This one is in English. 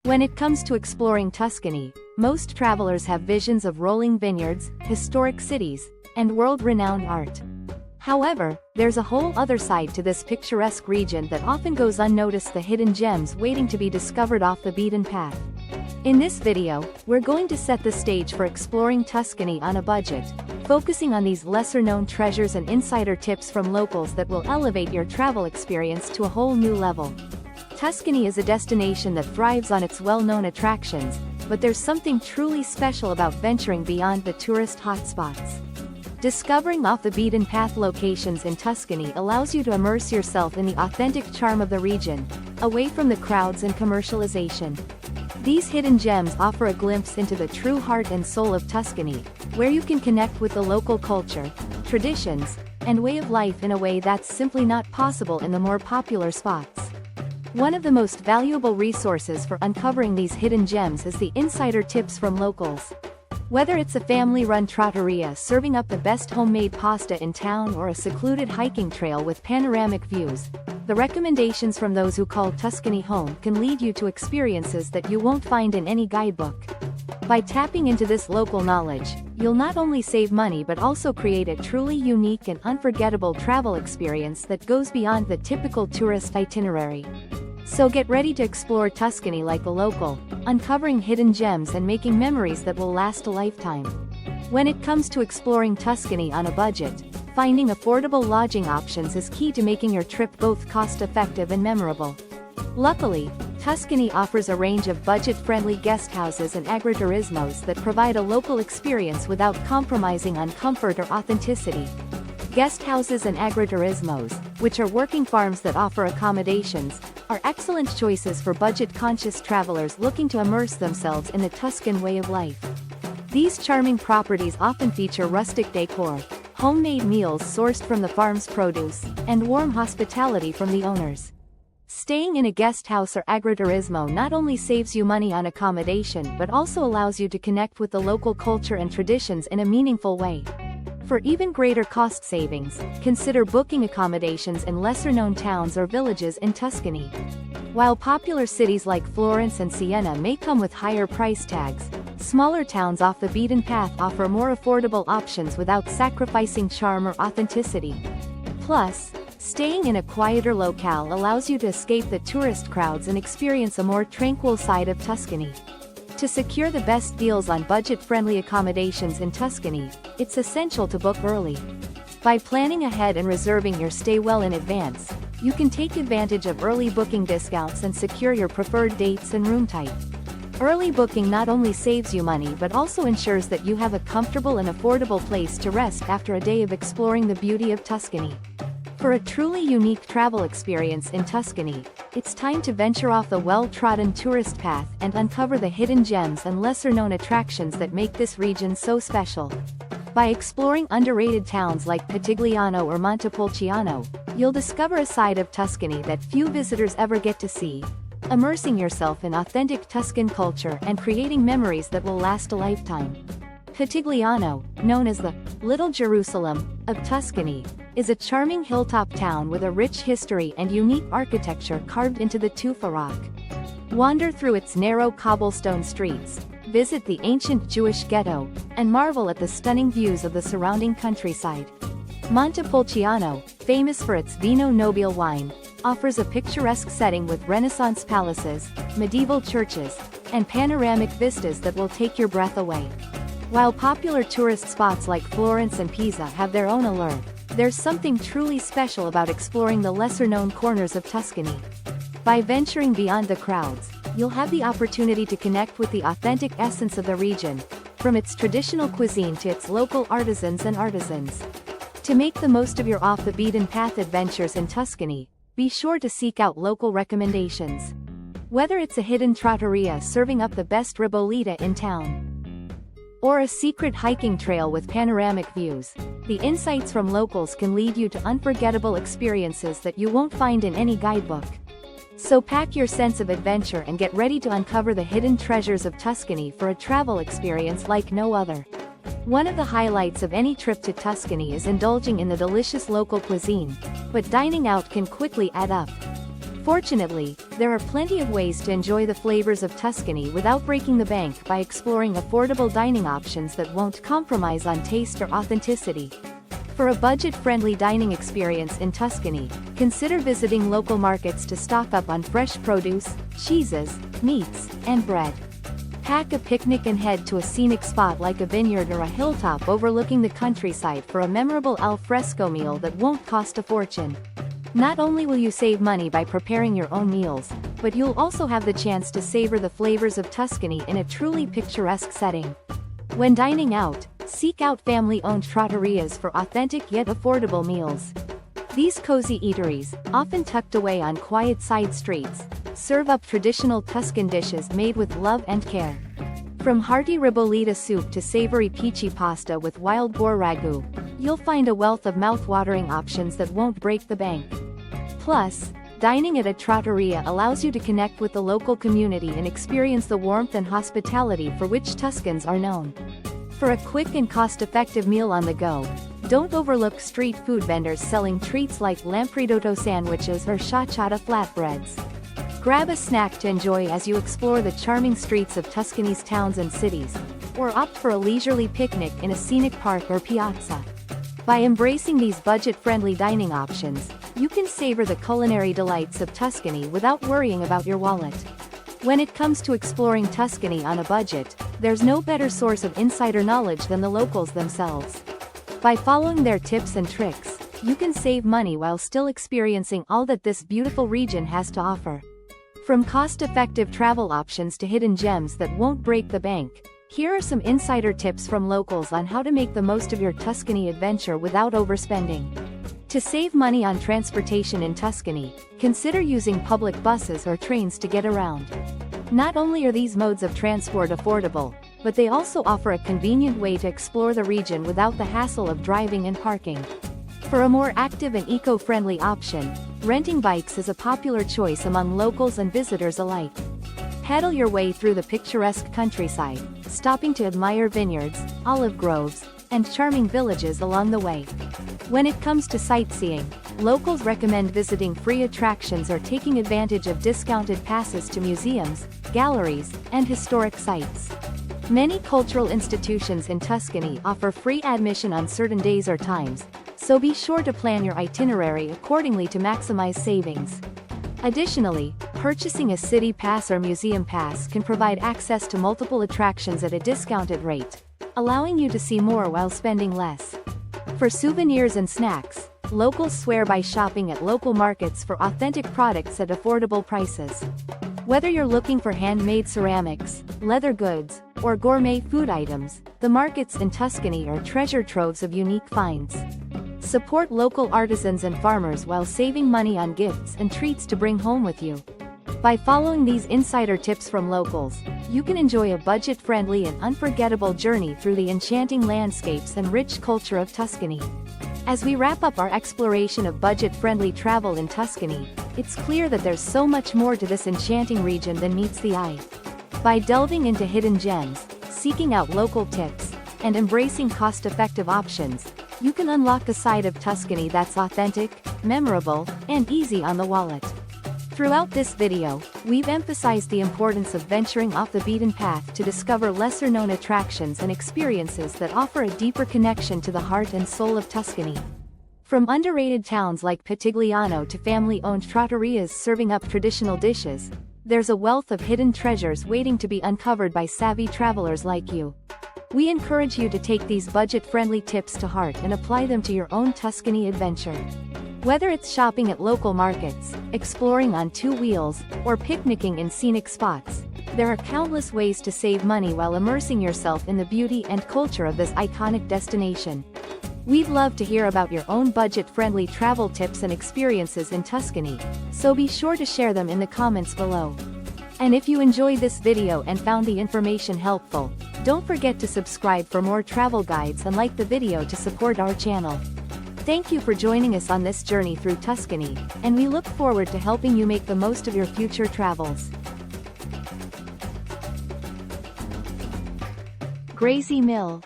When it comes to exploring Tuscany, most travelers have visions of rolling vineyards, historic cities, and world-renowned art. However, there's a whole other side to this picturesque region that often goes unnoticed: the hidden gems waiting to be discovered off the beaten path. In this video, we're going to set the stage for exploring Tuscany on a budget, focusing on these lesser-known treasures and insider tips from locals that will elevate your travel experience to a whole new level. Tuscany is a destination that thrives on its well-known attractions, but there's something truly special about venturing beyond the tourist hotspots. Discovering off-the-beaten-path locations in Tuscany allows you to immerse yourself in the authentic charm of the region, away from the crowds and commercialization. These hidden gems offer a glimpse into the true heart and soul of Tuscany, where you can connect with the local culture, traditions, and way of life in a way that's simply not possible in the more popular spots. One of the most valuable resources for uncovering these hidden gems is the insider tips from locals. Whether it's a family-run trattoria serving up the best homemade pasta in town or a secluded hiking trail with panoramic views, the recommendations from those who call Tuscany home can lead you to experiences that you won't find in any guidebook. By tapping into this local knowledge, you'll not only save money but also create a truly unique and unforgettable travel experience that goes beyond the typical tourist itinerary. So get ready to explore Tuscany like a local, uncovering hidden gems and making memories that will last a lifetime. When it comes to exploring Tuscany on a budget, finding affordable lodging options is key to making your trip both cost-effective and memorable. Luckily, Tuscany offers a range of budget-friendly guesthouses and agriturismos that provide a local experience without compromising on comfort or authenticity. Guesthouses and agriturismos, which are working farms that offer accommodations, are excellent choices for budget-conscious travelers looking to immerse themselves in the Tuscan way of life. These charming properties often feature rustic decor, homemade meals sourced from the farm's produce, and warm hospitality from the owners. Staying in a guest house or agriturismo not only saves you money on accommodation but also allows you to connect with the local culture and traditions in a meaningful way. For even greater cost savings, consider booking accommodations in lesser-known towns or villages in Tuscany. While popular cities like Florence and Siena may come with higher price tags, smaller towns off the beaten path offer more affordable options without sacrificing charm or authenticity. Plus, staying in a quieter locale allows you to escape the tourist crowds and experience a more tranquil side of Tuscany. To secure the best deals on budget-friendly accommodations in Tuscany, it's essential to book early. By planning ahead and reserving your stay well in advance, you can take advantage of early booking discounts and secure your preferred dates and room type. Early booking not only saves you money but also ensures that you have a comfortable and affordable place to rest after a day of exploring the beauty of Tuscany. For a truly unique travel experience in Tuscany, it's time to venture off the well-trodden tourist path and uncover the hidden gems and lesser-known attractions that make this region so special. By exploring underrated towns like Pitigliano or Montepulciano, you'll discover a side of Tuscany that few visitors ever get to see, immersing yourself in authentic Tuscan culture and creating memories that will last a lifetime. Pitigliano, known as the Little Jerusalem of Tuscany, is a charming hilltop town with a rich history and unique architecture carved into the tufa rock. Wander through its narrow cobblestone streets, visit the ancient Jewish ghetto, and marvel at the stunning views of the surrounding countryside. Montepulciano, famous for its Vino Nobile wine, offers a picturesque setting with Renaissance palaces, medieval churches, and panoramic vistas that will take your breath away. While popular tourist spots like Florence and Pisa have their own allure, there's something truly special about exploring the lesser-known corners of Tuscany. By venturing beyond the crowds, you'll have the opportunity to connect with the authentic essence of the region, from its traditional cuisine to its local artisans and artisans. To make the most of your off-the-beaten-path adventures in Tuscany, be sure to seek out local recommendations. Whether it's a hidden trattoria serving up the best ribollita in town, or a secret hiking trail with panoramic views, the insights from locals can lead you to unforgettable experiences that you won't find in any guidebook. So pack your sense of adventure and get ready to uncover the hidden treasures of Tuscany for a travel experience like no other. One of the highlights of any trip to Tuscany is indulging in the delicious local cuisine, but dining out can quickly add up. Fortunately, there are plenty of ways to enjoy the flavors of Tuscany without breaking the bank by exploring affordable dining options that won't compromise on taste or authenticity. For a budget-friendly dining experience in Tuscany, consider visiting local markets to stock up on fresh produce, cheeses, meats, and bread. Pack a picnic and head to a scenic spot like a vineyard or a hilltop overlooking the countryside for a memorable al fresco meal that won't cost a fortune. Not only will you save money by preparing your own meals, but you'll also have the chance to savor the flavors of Tuscany in a truly picturesque setting. When dining out, seek out family-owned trattorias for authentic yet affordable meals. These cozy eateries, often tucked away on quiet side streets, serve up traditional Tuscan dishes made with love and care. From hearty ribollita soup to savory peachy pasta with wild boar ragu, you'll find a wealth of mouth-watering options that won't break the bank. Plus, dining at a trattoria allows you to connect with the local community and experience the warmth and hospitality for which Tuscans are known. For a quick and cost-effective meal on the go, don't overlook street food vendors selling treats like lampredotto sandwiches or ciabatta flatbreads. Grab a snack to enjoy as you explore the charming streets of Tuscany's towns and cities, or opt for a leisurely picnic in a scenic park or piazza. By embracing these budget-friendly dining options, you can savor the culinary delights of Tuscany without worrying about your wallet. When it comes to exploring Tuscany on a budget, there's no better source of insider knowledge than the locals themselves. By following their tips and tricks, you can save money while still experiencing all that this beautiful region has to offer. From cost-effective travel options to hidden gems that won't break the bank, here are some insider tips from locals on how to make the most of your Tuscany adventure without overspending. To save money on transportation in Tuscany, consider using public buses or trains to get around. Not only are these modes of transport affordable, but they also offer a convenient way to explore the region without the hassle of driving and parking. For a more active and eco-friendly option, renting bikes is a popular choice among locals and visitors alike. Paddle your way through the picturesque countryside, stopping to admire vineyards, olive groves, and charming villages along the way. When it comes to sightseeing, locals recommend visiting free attractions or taking advantage of discounted passes to museums, galleries, and historic sites. Many cultural institutions in Tuscany offer free admission on certain days or times, so be sure to plan your itinerary accordingly to maximize savings. Additionally, purchasing a city pass or museum pass can provide access to multiple attractions at a discounted rate, allowing you to see more while spending less. For souvenirs and snacks, locals swear by shopping at local markets for authentic products at affordable prices. Whether you're looking for handmade ceramics, leather goods, or gourmet food items, the markets in Tuscany are treasure troves of unique finds. Support local artisans and farmers while saving money on gifts and treats to bring home with you. By following these insider tips from locals, you can enjoy a budget-friendly and unforgettable journey through the enchanting landscapes and rich culture of Tuscany. As we wrap up our exploration of budget-friendly travel in Tuscany, it's clear that there's so much more to this enchanting region than meets the eye. By delving into hidden gems, seeking out local tips, and embracing cost-effective options, you can unlock a side of Tuscany that's authentic, memorable, and easy on the wallet. Throughout this video, we've emphasized the importance of venturing off the beaten path to discover lesser-known attractions and experiences that offer a deeper connection to the heart and soul of Tuscany. From underrated towns like Pitigliano to family-owned trattorias serving up traditional dishes, there's a wealth of hidden treasures waiting to be uncovered by savvy travelers like you. We encourage you to take these budget-friendly tips to heart and apply them to your own Tuscany adventure. Whether it's shopping at local markets, exploring on two wheels, or picnicking in scenic spots, there are countless ways to save money while immersing yourself in the beauty and culture of this iconic destination. We'd love to hear about your own budget-friendly travel tips and experiences in Tuscany, so be sure to share them in the comments below. And if you enjoyed this video and found the information helpful, don't forget to subscribe for more travel guides and like the video to support our channel. Thank you for joining us on this journey through Tuscany, and we look forward to helping you make the most of your future travels. Grazie mille.